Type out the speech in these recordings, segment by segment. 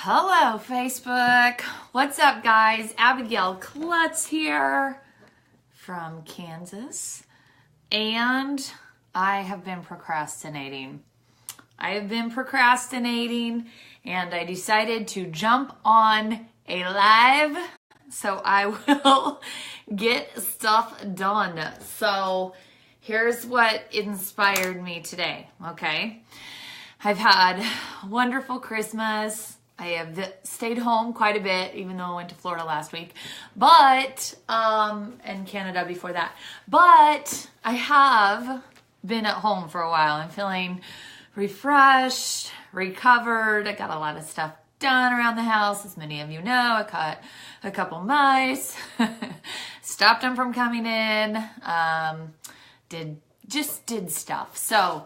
Hello, Facebook. What's up, guys? Abigail Klutz here from Kansas, and I have been procrastinating. And I decided to jump on a live so I will get stuff done. So here's what inspired me today, okay? I've had a wonderful Christmas. I have stayed home quite a bit, even though I went to Florida last week, and Canada before that. But I have been at home for a while. I'm feeling refreshed, recovered. I got a lot of stuff done around the house. As many of you know, I caught a couple mice, stopped them from coming in, did stuff. So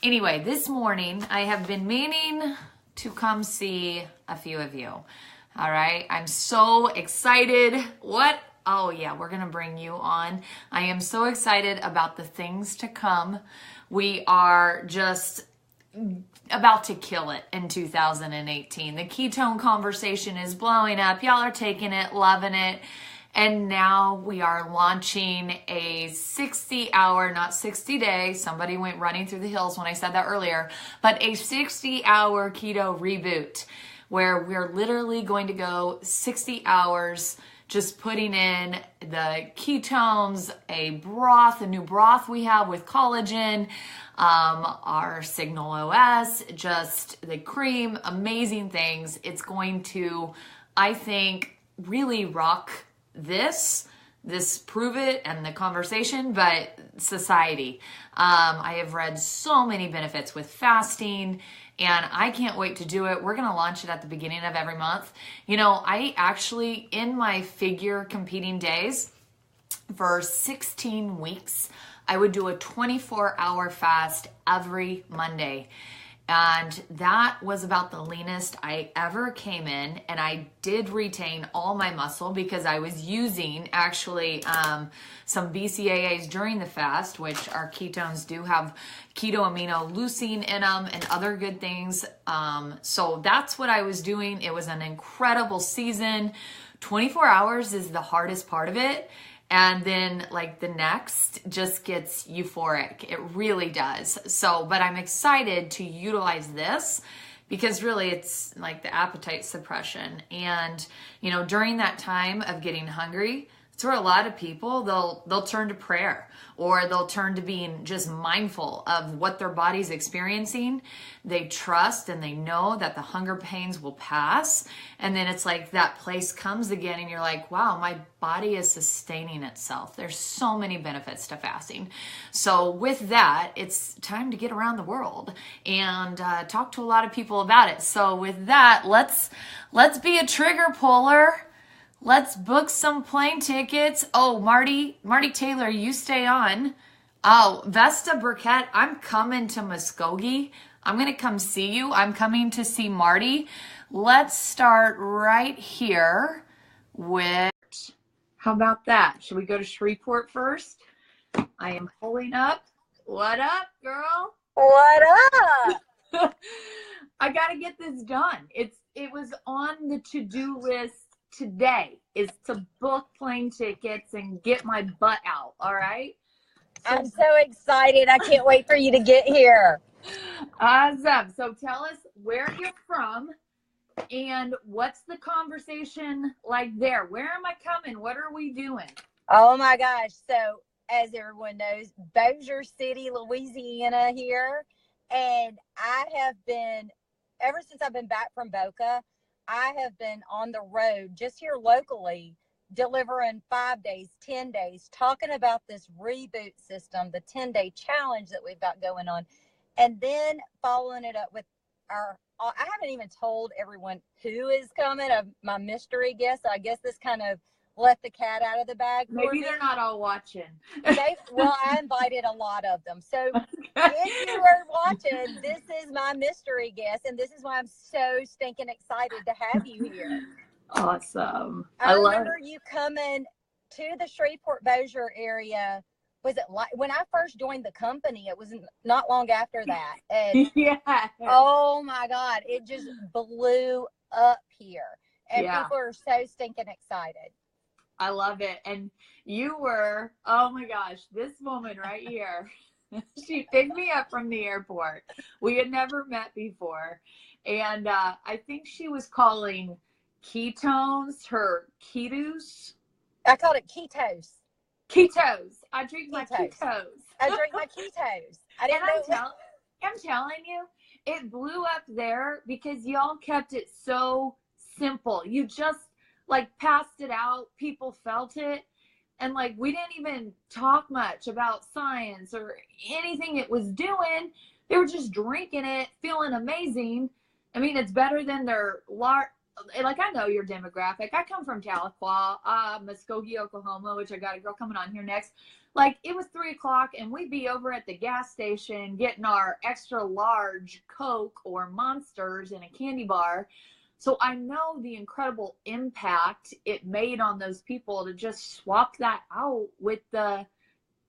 anyway, this morning I have been meaning to come see a few of you. All right. I'm so excited. What? Oh yeah, we're going to bring you on. I am so excited about the things to come. We are just about to kill it in 2018. The ketone conversation is blowing up. Y'all are taking it, loving it. And now we are launching a 60-hour, not 60-day. Somebody went running through the hills when I said that earlier, but a 60-hour keto reboot where we're literally going to go 60 hours just putting in the ketones, a new broth we have with collagen, our Signal OS, just the cream, amazing things. It's going to, I think, really rock this prove it and the conversation, but society. I have read so many benefits with fasting, and I can't wait to do it. We're going to launch it at the beginning of every month. You know, I actually, in my figure competing days, for 16 weeks, I would do a 24-hour fast every Monday. And that was about the leanest I ever came in. And I did retain all my muscle because I was using actually some BCAAs during the fast, which our ketones do have keto amino leucine in them and other good things. So that's what I was doing. It was an incredible season. 24 hours is the hardest part of it. And then like the next just gets euphoric. It really does. So, but I'm excited to utilize this because really it's like the appetite suppression. And, you know, during that time of getting hungry, it's where a lot of people, they'll turn to prayer or they'll turn to being just mindful of what their body's experiencing. They trust and they know that the hunger pains will pass. And then it's like that place comes again and you're like, wow, my body is sustaining itself. There's so many benefits to fasting. So with that, it's time to get around the world and talk to a lot of people about it. So with that, let's be a trigger puller. Let's book some plane tickets. Oh, Marty Taylor, you stay on. Oh, Vesta Burkett, I'm coming to Muskogee. I'm going to come see you. I'm coming to see Marty. Let's start right here with, how about that? Should we go to Shreveport first? I am pulling up. What up, girl? What up? I got to get this done. It was on the to-do list today is to book plane tickets and get my butt out. All right. I'm so excited. I can't wait for you to get here. Awesome. So tell us where you're from and what's the conversation like there? Where am I coming? What are we doing? Oh my gosh. So as everyone knows, Bossier City, Louisiana here. And I have been, ever since I've been back from Boca, I have been on the road just here locally, delivering 5 days, 10 days, talking about this reboot system, the 10-day challenge that we've got going on, and then following it up with I haven't even told everyone who is coming, my mystery guest. I guess this kind of let the cat out of the bag. Maybe they're not all watching. Well, I invited a lot of them. So if you are watching, this is my mystery guest, and this is why I'm so stinking excited to have you here. Awesome. I remember you coming to the Shreveport Bossier area. Was it like when I first joined the company? It was not long after that. And yeah. oh my God, it just blew up here. And Yeah. people are so stinking excited. I love it. And you were, oh my gosh, this woman right here, she picked me up from the airport. We had never met before. And I think she was calling ketones her ketos. I called it ketos. Ketos. I drink my ketos. I drink my ketos. I didn't know. I'm telling you, it blew up there because y'all kept it so simple. You just like passed it out. People felt it. And like, we didn't even talk much about science or anything it was doing. They were just drinking it, feeling amazing. I mean, it's better than their like, I know your demographic. I come from Tahlequah, Muskogee, Oklahoma, which I got a girl coming on here next. Like, it was 3:00 and we'd be over at the gas station getting our extra large Coke or Monsters in a candy bar. So I know the incredible impact it made on those people to just swap that out with the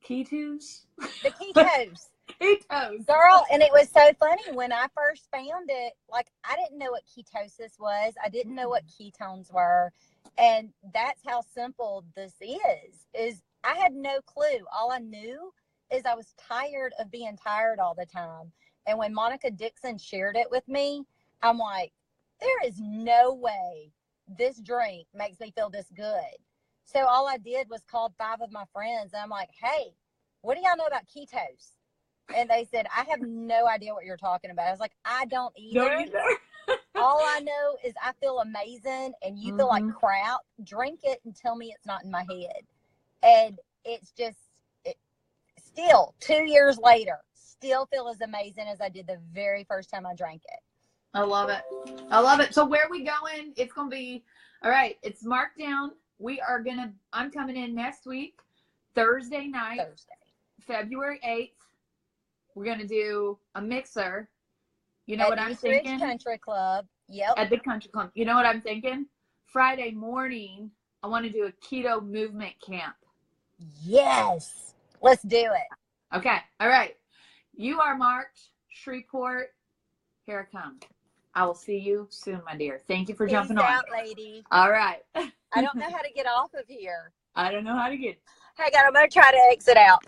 ketos. The ketos. Ketos. Girl, and it was so funny when I first found it. Like, I didn't know what ketosis was. I didn't know what ketones were. And that's how simple this is I had no clue. All I knew is I was tired of being tired all the time. And when Monica Dixon shared it with me, I'm like, there is no way this drink makes me feel this good. So all I did was called 5 of my friends. And I'm like, hey, what do y'all know about ketos? And they said, I have no idea what you're talking about. I was like, I don't either. All I know is I feel amazing and you feel like crap. Drink it and tell me it's not in my head. And it's just, still 2 years later, still feel as amazing as I did the very first time I drank it. I love it. I love it. So where are we going? It's going to be, all right, it's marked down. I'm coming in next week, Thursday night, February 8th. We're going to do a mixer. You know what I'm thinking? At the Country Club. Yep. At the Country Club. You know what I'm thinking? Friday morning, I want to do a keto movement camp. Yes. Let's do it. Okay. All right. You are marked. Shreveport. Here I come. I will see you soon, my dear. Thank you for jumping on. Peace out, lady. All right. I don't know how to get off of here. I don't know how to get. Hang on. I'm going to try to exit out.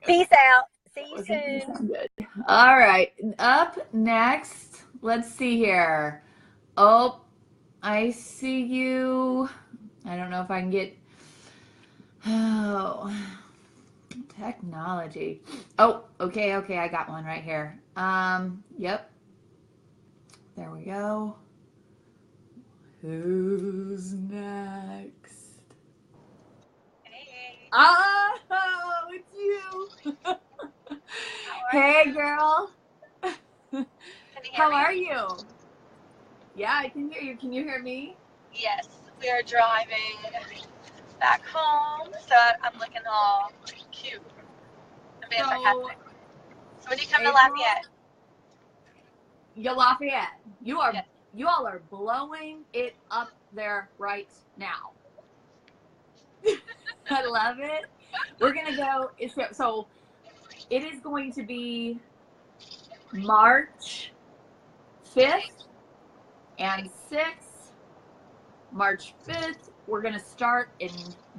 Peace out. See you soon. Good. All right. Up next, let's see here. Oh, I see you. I don't know if I can get. Oh, technology. Oh, okay. I got one right here. Yep. There we go. Who's next? Hey. Oh, it's you. Hey, girl. How are you? Yeah, I can hear you. Can you hear me? Yes, we are driving back home, so I'm looking all cute. I'm being sarcastic. So when you come to Lafayette? Lafayette. You are. Yes. You all are blowing it up there right now. I love it. We're gonna go. So it is going to be March 5th and 6th. March 5th, we're going to start in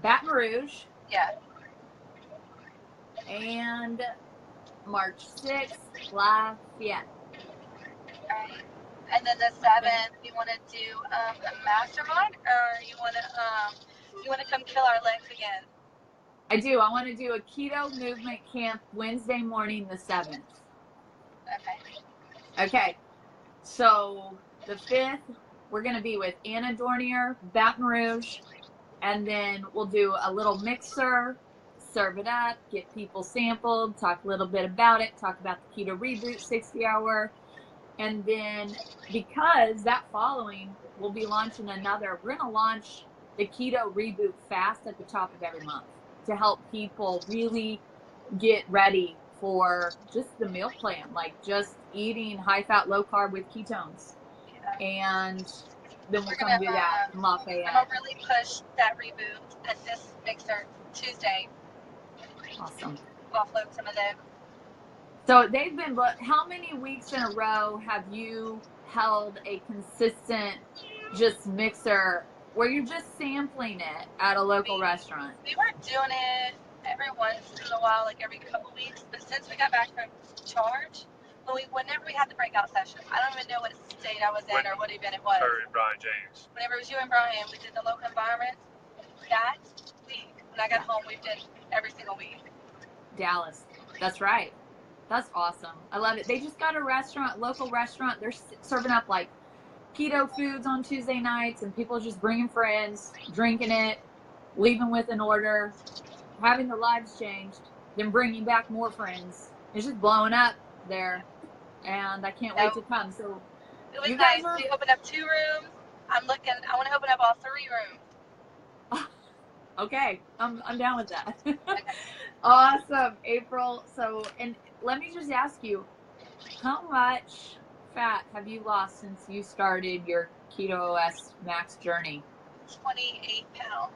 Baton Rouge. Yeah. And March 6th, Lafayette. Right. And then the 7th, you want to do a mastermind, or you want to come kill our legs again? I do. I want to do a keto movement camp Wednesday morning, the 7th. Okay. So the 5th, we're going to be with Anna Dornier, Baton Rouge, and then we'll do a little mixer, serve it up, get people sampled, talk a little bit about it, talk about the Keto Reboot 60-hour, and then because that following, we'll be launching we're going to launch the Keto Reboot Fast at the top of every month to help people really get ready for just the meal plan, like just eating high fat, low carb with ketones. Yeah. And then we'll come do that in Lafayette. I'm going to really push that reboot at this mixer Tuesday. Awesome. Offload some of them. So they've been, how many weeks in a row have you held a consistent just mixer where you're just sampling it at a local restaurant? We were doing it every once in a while, like every couple weeks. But since we got back from charge, whenever we had the breakout session, I don't even know what state I was in or what event it was. Her and Brian James. Whenever it was you and Brian, we did the local environment. That week, when I got home, we did every single week. Dallas. That's right. That's awesome. I love it. They just got a restaurant, local restaurant. They're serving up like keto foods on Tuesday nights, and people just bringing friends, drinking it, leaving with an order, having their lives changed, then bringing back more friends. It's just blowing up there, and I can't wait to come. So it was you nice. guys We opened up 2 rooms. I want to open up all 3 rooms. Okay, I'm down with that. Awesome, April. So, and let me just ask you, how much fat have you lost since you started your Keto OS Max journey? 28 pounds.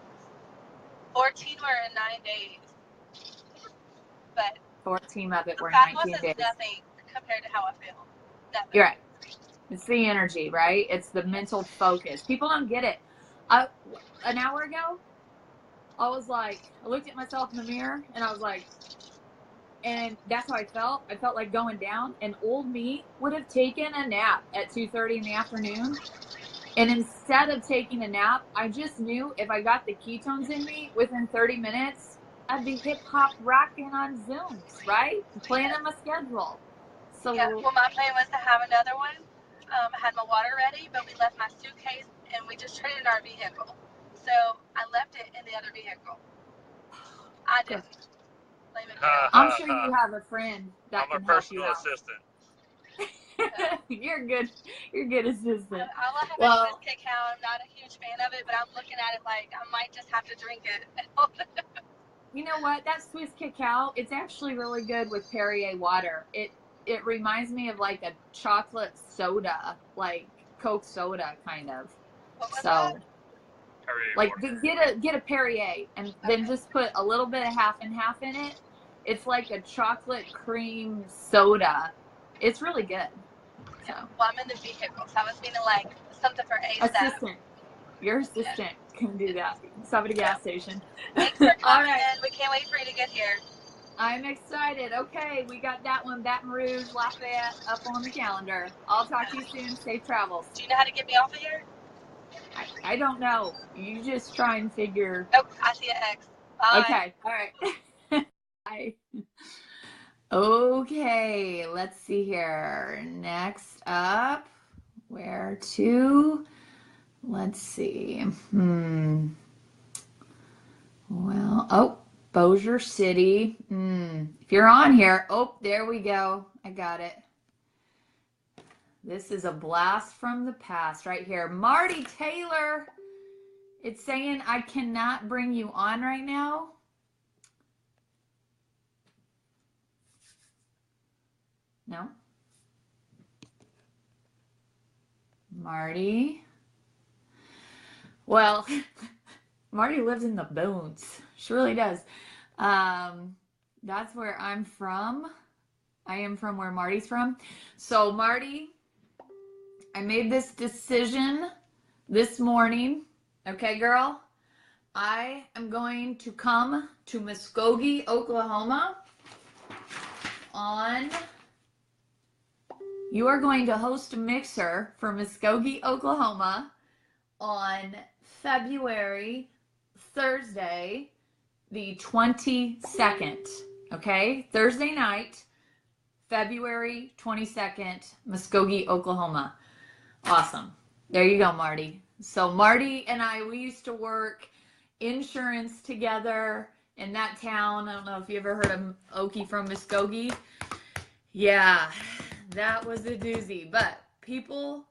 14 were in 9 days. But 14 of it were fat 19 loss days. is nothing compared to how I feel. Nothing. You're right. It's the energy, right? It's the mental focus. People don't get it. An hour ago, I was like, I looked at myself in the mirror and I was like, and that's how I felt. I felt like going down, and old me would have taken a nap at 2:30 in the afternoon. And instead of taking a nap, I just knew if I got the ketones in me within 30 minutes, I'd be hip hop rocking on Zooms, right? Planning my schedule. So yeah, well, my plan was to have another one. I had my water ready, but we left my suitcase and we just traded our vehicle. So I left it in the other vehicle. I didn't. Blame it on I'm sure you have a friend that I'm can a help personal you out. assistant. You're good. You're good assistant. I will have Well, a Swiss cacao. I'm not a huge fan of it, but I'm looking at it like I might just have to drink it. you know what? That Swiss cacao, it's actually really good with Perrier water. It reminds me of like a chocolate soda, like Coke soda kind of. What was So that? Perrier like water. get a Perrier and then just put a little bit of half and half in it. It's like a chocolate cream soda. It's really good. So Well, I'm in the vehicle, so I was feeling like something for ASAP. assistant. Your assistant can do that. Stop at a gas station. Thanks for All coming right. in. We can't wait for you to get here. I'm excited. Okay, we got that one, Baton Rouge, Lafayette, up on the calendar. I'll talk to you soon. Safe travels. Do you know how to get me off of here? I don't know. You just try and figure. Oh, I see an X. Bye. Okay. All right. Bye. Okay, let's see here. Next up, where to? Let's see. Well, oh, Bossier City. If you're on here, oh, there we go. I got it. This is a blast from the past right here. Marty Taylor. It's saying I cannot bring you on right now. No. Marty. Well, Marty lives in the bones. She really does. That's where I'm from. I am from where Marty's from. So Marty, I made this decision this morning. Okay, girl? I am going to come to Muskogee, Oklahoma you are going to host a mixer for Muskogee, Oklahoma on Thursday, the 22nd. Okay? Thursday night, February 22nd, Muskogee, Oklahoma. Awesome. There you go, Marty. So Marty and I, we used to work insurance together in that town. I don't know if you ever heard of Okie from Muskogee. Yeah, that was a doozy. But people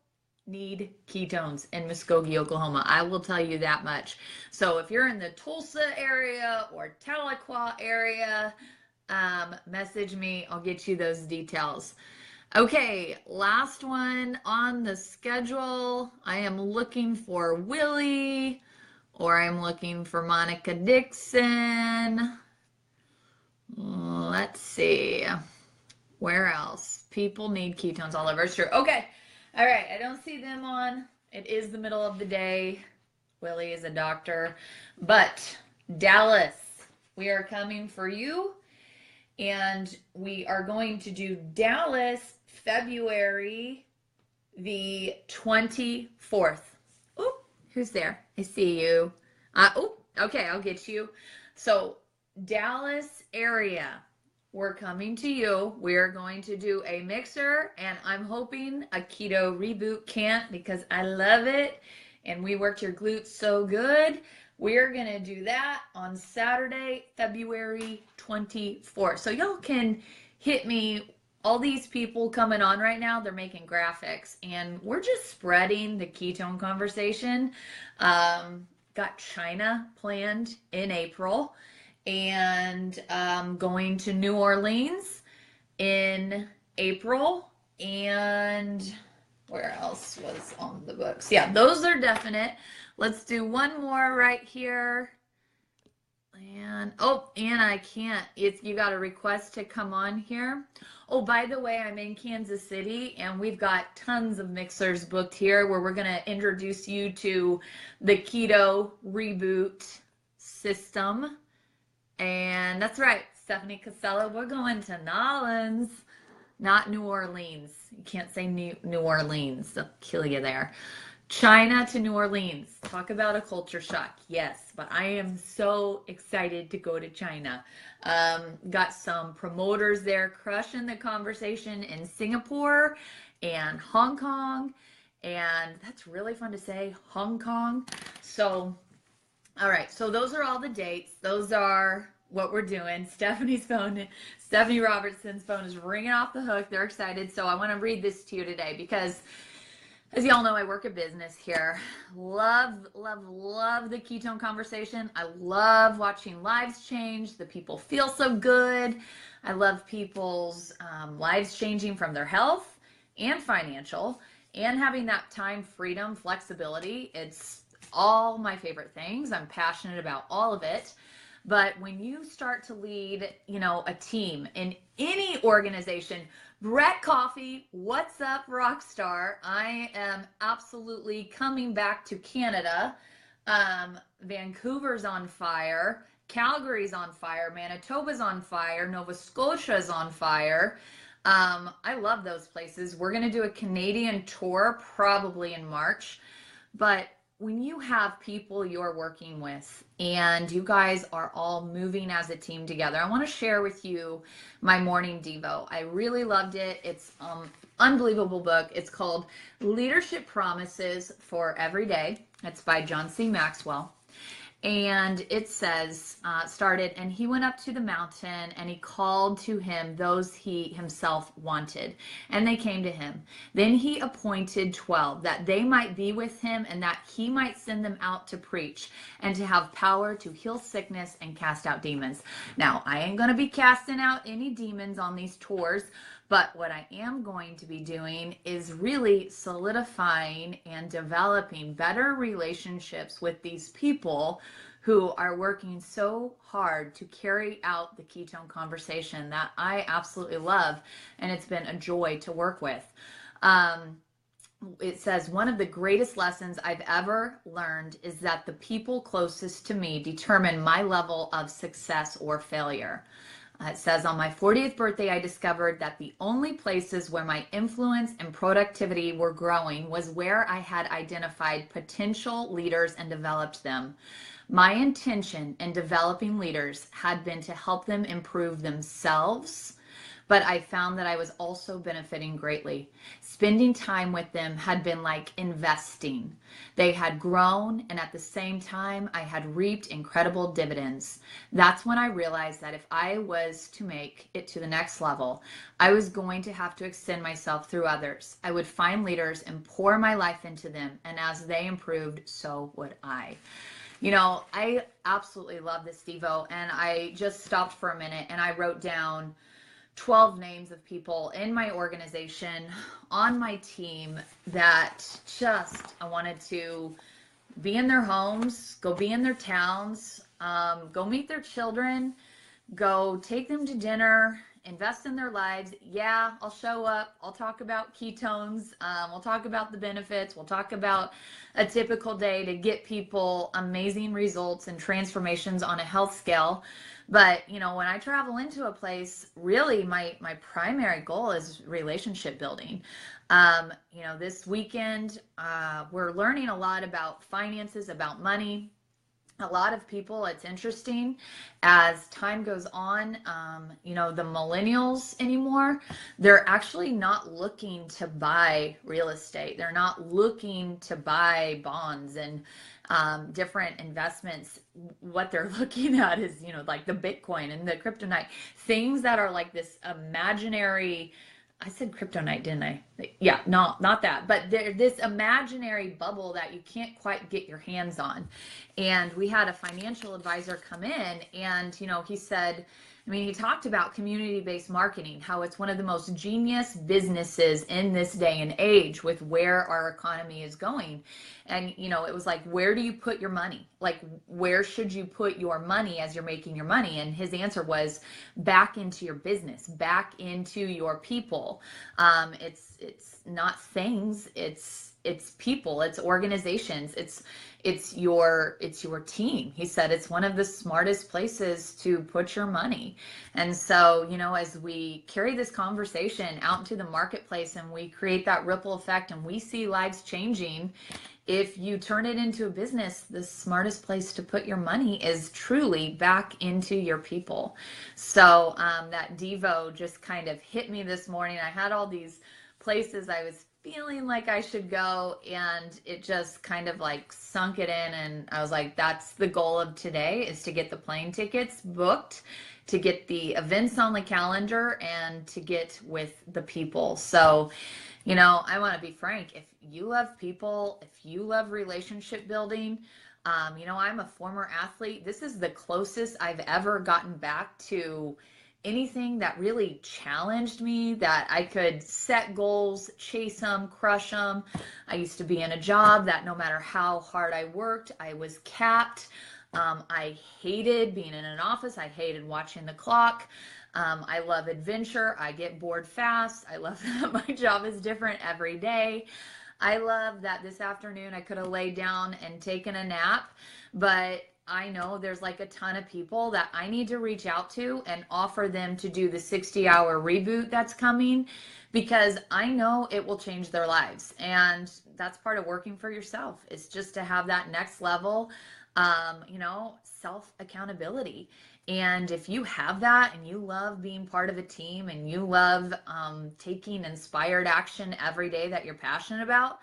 need ketones in Muskogee, Oklahoma. I will tell you that much. So if you're in the Tulsa area or Tahlequah area, message me. I'll get you those details. Okay, last one on the schedule. I am looking for Willie, or I'm looking for Monica Dixon. Let's see. Where else? People need ketones all over. It's true. Okay. All right. I don't see them on It is the middle of the day. Willie is a doctor. But Dallas, we are coming for you. And we are going to do Dallas February the 24th. Oh, who's there? I see you. Okay, I'll get you. So, Dallas area, we're coming to you. We're going to do a mixer, and I'm hoping a keto reboot can't because I love it. And we worked your glutes so good. We're going to do that on Saturday, February 24th. So y'all can hit me. All these people coming on right now, they're making graphics, and we're just spreading the ketone conversation. Got China planned in April, and going to New Orleans in April, and where else was on the books? Yeah, those are definite. Let's do one more right here. And I can't. You got a request to come on here. Oh, by the way, I'm in Kansas City, and we've got tons of mixers booked here where we're going to introduce you to the keto reboot system. And that's right, Stephanie Casella, we're going to Nolans, not New Orleans. You can't say New Orleans. They'll kill you there. China to New Orleans. Talk about a culture shock. Yes, but I am so excited to go to China. Got some promoters there crushing the conversation in Singapore and Hong Kong. And that's really fun to say, Hong Kong. So, all right. So those are all the dates. Those are what we're doing. Stephanie Robertson's phone is ringing off the hook. They're excited. So I want to read this to you today because, as y'all know, I work a business here. Love, love, love the ketone conversation. I love watching lives change. The people feel so good. I love people's lives changing from their health and financial, and having that time, freedom, flexibility. It's all my favorite things. I'm passionate about all of it. But when you start to lead, a team in any organization, Brett Coffee, what's up, Rockstar? I am absolutely coming back to Canada. Vancouver's on fire. Calgary's on fire. Manitoba's on fire. Nova Scotia's on fire. I love those places. We're going to do a Canadian tour probably in March. But when you have people you're working with and you guys are all moving as a team together, I want to share with you my morning Devo. I really loved it. It's unbelievable book. It's called Leadership Promises for Every Day. It's by John C. Maxwell. And it says, and he went up to the mountain and he called to him those he himself wanted, and they came to him. Then he appointed 12 that they might be with him and that he might send them out to preach and to have power to heal sickness and cast out demons. Now, I ain't going to be casting out any demons on these tours, but what I am going to be doing is really solidifying and developing better relationships with these people who are working so hard to carry out the ketone conversation that I absolutely love, and it's been a joy to work with. It says, one of the greatest lessons I've ever learned is that the people closest to me determine my level of success or failure. It says, on my 40th birthday, I discovered that the only places where my influence and productivity were growing was where I had identified potential leaders and developed them. My intention in developing leaders had been to help them improve themselves, but I found that I was also benefiting greatly. Spending time with them had been like investing. They had grown, and at the same time, I had reaped incredible dividends. That's when I realized that if I was to make it to the next level, I was going to have to extend myself through others. I would find leaders and pour my life into them, and as they improved, so would I. I absolutely love this Devo, and I just stopped for a minute and I wrote down 12 names of people in my organization, on my team, that I wanted to be in their homes, go be in their towns, go meet their children, go take them to dinner, invest in their lives. Yeah, I'll show up. I'll talk about ketones. We'll talk about the benefits. We'll talk about a typical day to get people amazing results and transformations on a health scale. But, you know, when I travel into a place, really my primary goal is relationship building. You know, this weekend, we're learning a lot about finances, about money. A lot of people, it's interesting as time goes on, you know, the millennials anymore, they're actually not looking to buy real estate. They're not looking to buy bonds and different investments. What they're looking at is, you know, like the Bitcoin and the kryptonite, things that are like this imaginary. I said kryptonite, didn't I? Yeah, no, not that. But there's this imaginary bubble that you can't quite get your hands on. And we had a financial advisor come in and, you know, he said, I mean, he talked about community-based marketing, how it's one of the most genius businesses in this day and age with where our economy is going. And, you know, it was like, where do you put your money? Like, where should you put your money as you're making your money? And his answer was back into your business, back into your people. It's not things, it's people, it's organizations, it's your team. He said it's one of the smartest places to put your money. And so, you know, as we carry this conversation out into the marketplace and we create that ripple effect and we see lives changing, if you turn it into a business, the smartest place to put your money is truly back into your people. So that Devo just kind of hit me this morning. I had all these places I was feeling like I should go, and it just kind of like sunk it in, and I was like, that's the goal of today, is to get the plane tickets booked, to get the events on the calendar, and to get with the people. So, you know, I want to be frank. If you love people, if you love relationship building, you know, I'm a former athlete. This is the closest I've ever gotten back to anything that really challenged me, that I could set goals, chase them, crush them. I used to be in a job that no matter how hard I worked, I was capped. I hated being in an office. I hated watching the clock. I love adventure. I get bored fast. I love that my job is different every day. I love that this afternoon I could have laid down and taken a nap, but I know there's like a ton of people that I need to reach out to and offer them to do the 60-hour reboot that's coming, because I know it will change their lives. And that's part of working for yourself, is just to have that next level, you know, self-accountability. And if you have that and you love being part of a team and you love taking inspired action every day that you're passionate about,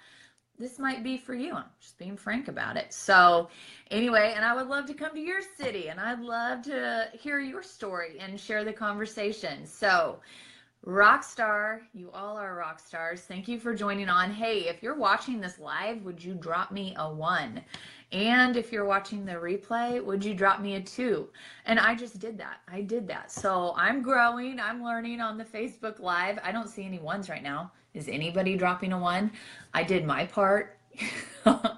this might be for you. I'm just being frank about it. So anyway, and I would love to come to your city, and I'd love to hear your story and share the conversation. So rock star, you all are rock stars. Thank you for joining on. Hey, if you're watching this live, would you drop me a 1? And if you're watching the replay, would you drop me a 2? And I just did that. I did that. So I'm growing. I'm learning on the Facebook Live. I don't see any 1s right now. Is anybody dropping a 1? I did my part.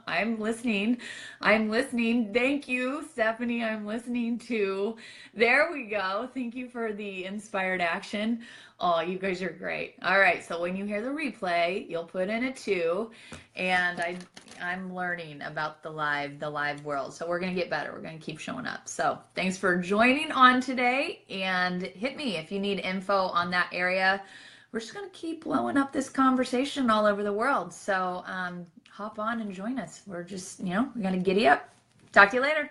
I'm listening. I'm listening. Thank you, Stephanie. I'm listening too. There we go. Thank you for the inspired action. Oh, you guys are great. All right. So when you hear the replay, you'll put in a 2, and I'm learning about the live world. So we're going to get better. We're going to keep showing up. So thanks for joining on today, and hit me if you need info on that area. We're just going to keep blowing up this conversation all over the world. So hop on and join us. We're just, you know, we're going to giddy up. Talk to you later.